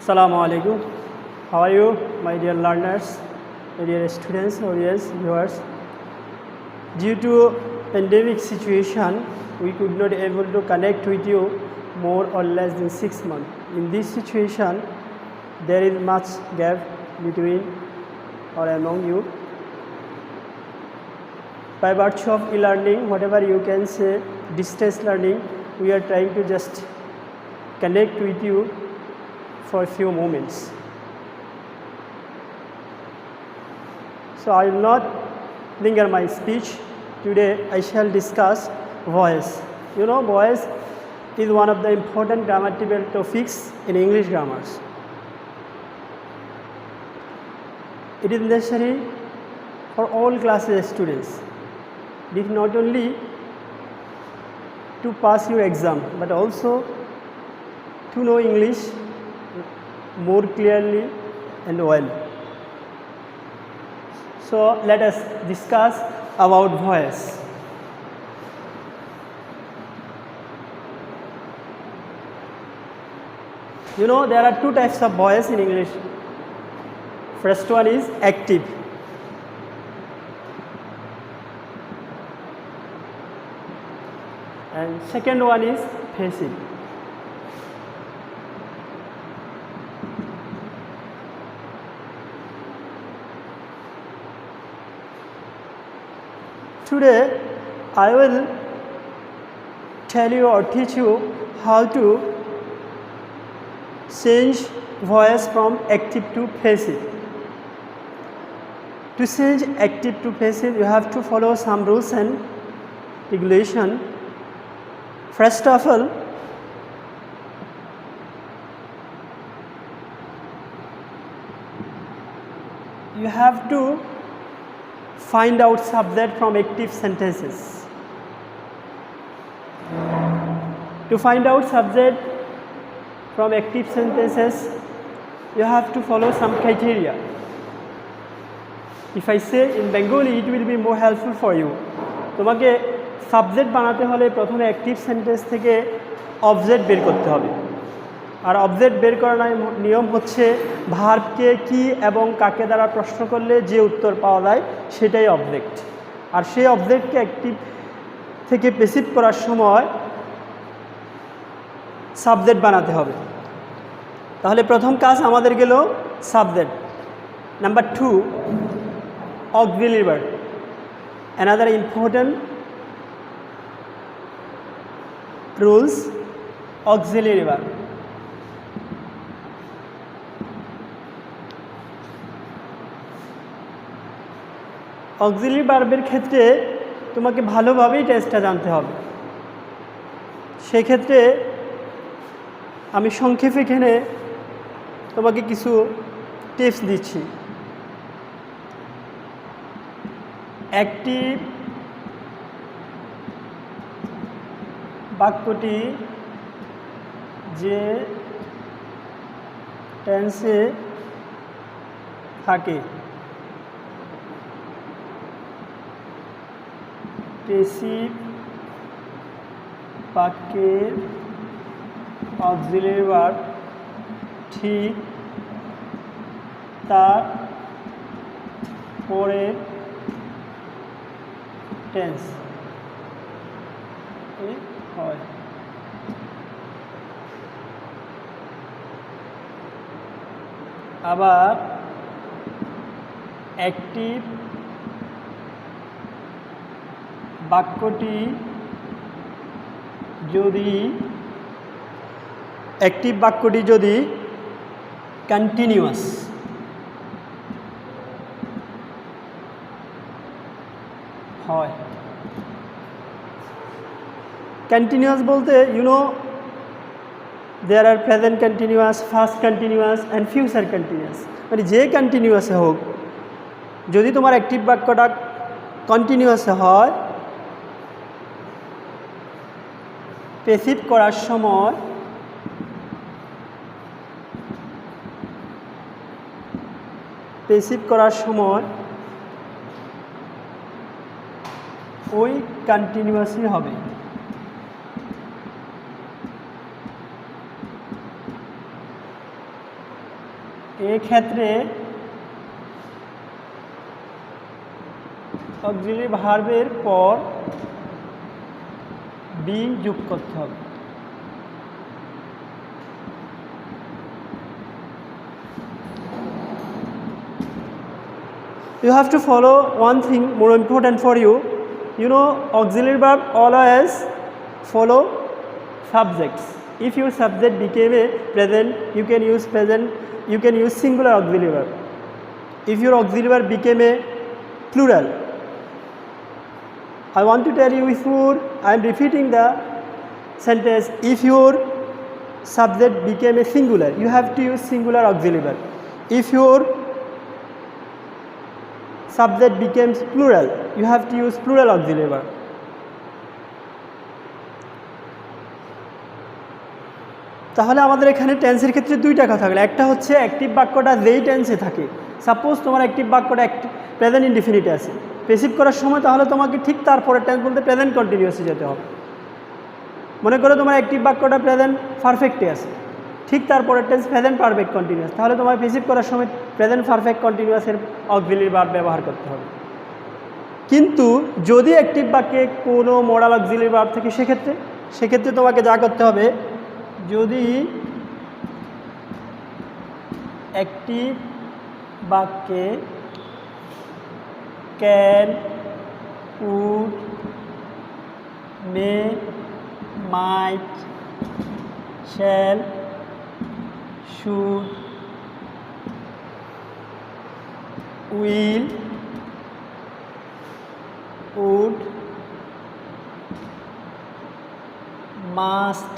Assalamu alaikum. How are you, my dear learners, my dear students, audience, viewers? Due to pandemic situation, we could not able to connect with you more or less than 6 months. In this situation, there is much gap between or among you. By virtue of e-learning, whatever you can say, distance learning, we are trying to just connect with you for a few moments. So I will not linger my speech. Today I shall discuss voice. You know, voice is one of the important grammatical topics in English grammars. It is necessary for all classes students. It is not only to pass your exam, but also to know English more clearly and well. So let us discuss about voice. You know, there are two types of voice in English. First one is active. And second one is passive. Today I will tell you or teach you how to change voice from active to passive. To change active to passive, you have to follow some rules and regulation. First of all, you have to find out subject from active sentences. To find out subject from active sentences, you have to follow some criteria. If I say in Bengali, it will be more helpful for you. তোমাকে subject বানাতে হলে প্রথমে active sentence থেকে object বের করতে হবে। আর object বের করার নিয়ম হচ্ছে ভার্বকে কি এবং কাকে দ্বারা প্রশ্ন করলে যে উত্তর পাওয়া যায় সেটাই অবজেক্ট। আর সেই অবজেক্টকে অ্যাক্টিভ থেকে প্যাসিভ করার সময় সাবজেক্ট বানাতে হবে। তাহলে প্রথম কাজ আমাদের গেল subject. Number 2, auxiliary verb. Another important rules, auxiliary verb. Auxiliary ভার্বের ক্ষেত্রে তোমাকে ভালোভাবেই টেস্টটা জানতে হবে। সেক্ষেত্রে আমি সংক্ষেপে এখানে তোমাকে কিছু টিপস দিচ্ছি। অ্যাক্টিভ বাক্যটি যে টেন্সে থাকে প্যাসিভ বাক্যের অক্সিলিয়ারি ভার্ব ঠিক তার পরের টেন্স হয়। আবার অ্যাক্টিভ বাক্যটি যদি কন্টিনিউয়াস হয়। কন্টিনিউয়াস বলতে there are present continuous, past continuous and future continuous, মানে যে কন্টিনিউয়াসে হোক, যদি তোমার অ্যাক্টিভ বাক্যটা কন্টিনিউয়াসে হয়, প্যাসিভ করার সময় ওই কন্টিনিউয়াসই হবে। এক্ষেত্রে অক্সিলারি ভার্বের পর বি যোগ করতে হবে। You have to follow one thing more important for you. You know, auxiliary verb always follow subjects. If your subject became a present, you can use present, you can use singular auxiliary verb. If your auxiliary verb became a plural, I want to tell you, if your, I am repeating the sentence, if your subject became a singular, you have to use singular auxiliary verb. If your subject becomes plural, you have to use plural auxiliary verb. তাহলে আমাদের এখানে টেন্সের ক্ষেত্রে দুইটা কথা থাকলে, একটা হচ্ছে অ্যাক্টিভ বাক্যটা যেই টেন্সে থাকে, সাপোজ তোমার অ্যাক্টিভ বাক্যটা প্রেজেন্ট ইনডিফিনিটে আছে, পেসিভ করার সময় তাহলে তোমাকে ঠিক তারপরে টেন্স বলতে প্রেজেন্ট কন্টিনিউয়াসে যেতে হবে। মনে করো তোমার অ্যাক্টিভ বাক্যটা প্রেজেন্ট পারফেক্টে আছে, ঠিক তারপরে টেন্স প্রেজেন্ট পারফেক্ট কন্টিনিউয়াস, তাহলে তোমার পেসিভ করার সময় প্রেজেন্ট পারফেক্ট কন্টিনিউয়াসের অক্সিলারি ভার্ব ব্যবহার করতে হবে। কিন্তু যদি অ্যাক্টিভ বাক্যে কোনো মডাল অক্সিলারি ভার্ব থাকে, সেক্ষেত্রে তোমাকে যা করতে হবে, যদি অ্যাক্টিভ বাক্যে can, would, may, might, shall, should, will, would, must,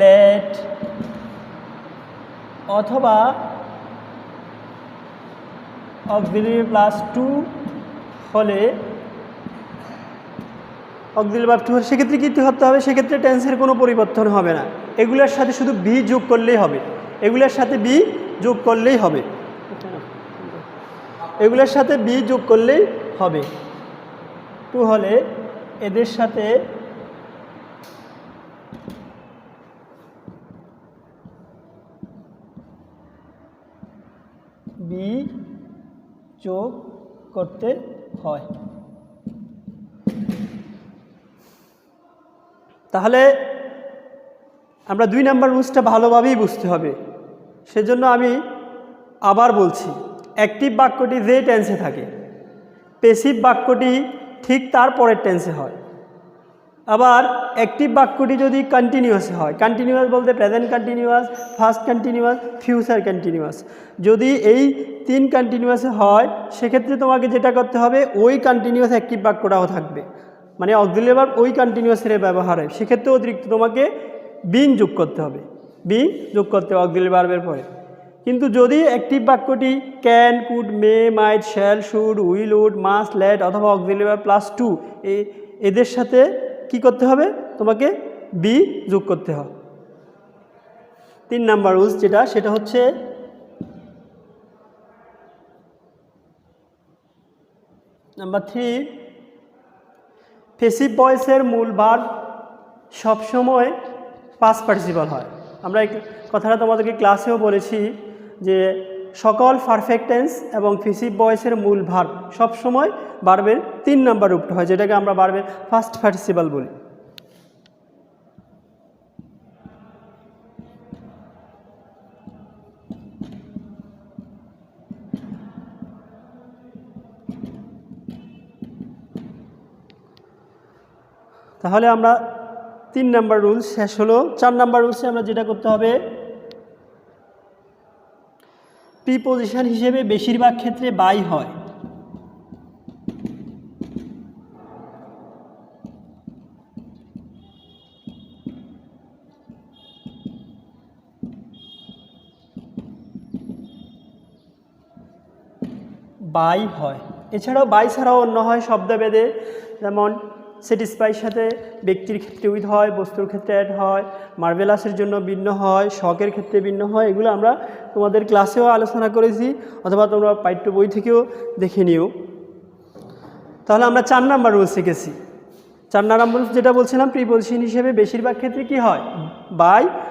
let অথবা অক্সিলারি প্লাস টু হলে, অক্সিলারি ভার্ব টু হলে সেক্ষেত্রে কী করতে হবে, সেক্ষেত্রে টেন্সের কোনো পরিবর্তন হবে না, এগুলোর সাথে শুধু বি যোগ করলেই হবে, এগুলোর সাথে বি যোগ করলেই হবে, এগুলোর সাথে বি যোগ করলেই হবে। টু হলে এদের সাথে বি যোগ করতে হয়। তাহলে আমরা 2 নম্বর রুলসটা ভালোভাবেই বুঝতে হবে। সেজন্য আমি আবার বলছি, অ্যাক্টিভ বাক্যটি যে টেন্সে থাকে, পেসিভ বাক্যটি ঠিক তার পরের টেন্সে হয়। আবার অ্যাক্টিভ বাক্যটি যদি কন্টিনিউয়াসে হয়, কন্টিনিউয়াস বলতে present continuous, first continuous, future continuous, যদি এই 3 কন্টিনিউয়াসে হয়, সেক্ষেত্রে তোমাকে যেটা করতে হবে, ওই কন্টিনিউয়াস অ্যাক্টিভ বাক্যটাও থাকবে, মানে অক্সিলারি ভার্ব ওই কন্টিনিউয়াসের ব্যবহার হয়, সেক্ষেত্রে অতিরিক্ত তোমাকে বিন যোগ করতে হবে, বিন যোগ করতে হবে অক্সিলারি ভার্বের পরে। কিন্তু যদি অ্যাক্টিভ বাক্যটি can, could, may, might, shall, should, will, would, must, let অথবা অক্সিলারি ভার্ব প্লাস টু, এদের সাথে কি করতে হবে, তোমাকে বি যোগ করতে হবে। 3 নাম্বার রুলস যেটা, সেটা হচ্ছে নাম্বার 3, পেসিভ ভয়েসের মূল ভার্ব সবসময় পাস্ট পার্টিসিপল হয়। আমরা এই কথাটা তোমাদেরকে ক্লাসেও বলেছি যে সকল পারফেক্ট টেন্স এবং পেসিভ ভয়েসের মূল ভার্ব সবসময় ভার্বের 3 নাম্বার রূপটা হয়, যেটাকে আমরা ভার্বের ফার্স্ট পার্টিসিপল বলি। তাহলে আমরা 3 নাম্বার রুলস শেষ হলো। 4 নাম্বার রুলসে আমরা যেটা করতে হবে, প্রিপোজিশন হিসেবে বেশিরভাগ ক্ষেত্রে বাই হয়। বাই হয়, এছাড়াও বাই ছাড়াও অন্য হয় শব্দভেদে, যেমন স্যাটিসফাইয়ের সাথে ব্যক্তির ক্ষেত্রে উইথ হয়, বস্তুর ক্ষেত্রে অ্যাড হয়, মার্ভেলাসের জন্য ভিন্ন হয়, শখের ক্ষেত্রে ভিন্ন হয়। এগুলো আমরা তোমাদের ক্লাসেও আলোচনা করেছি, অথবা তোমরা পাঠ্য বই থেকেও দেখে নিও। তাহলে আমরা 4 নাম্বার রুল শিখেছি। 4 নাম্বার রুল যেটা বলছিলাম, প্রিপোজিশন হিসেবে বেশিরভাগ ক্ষেত্রে কি হয়, বাই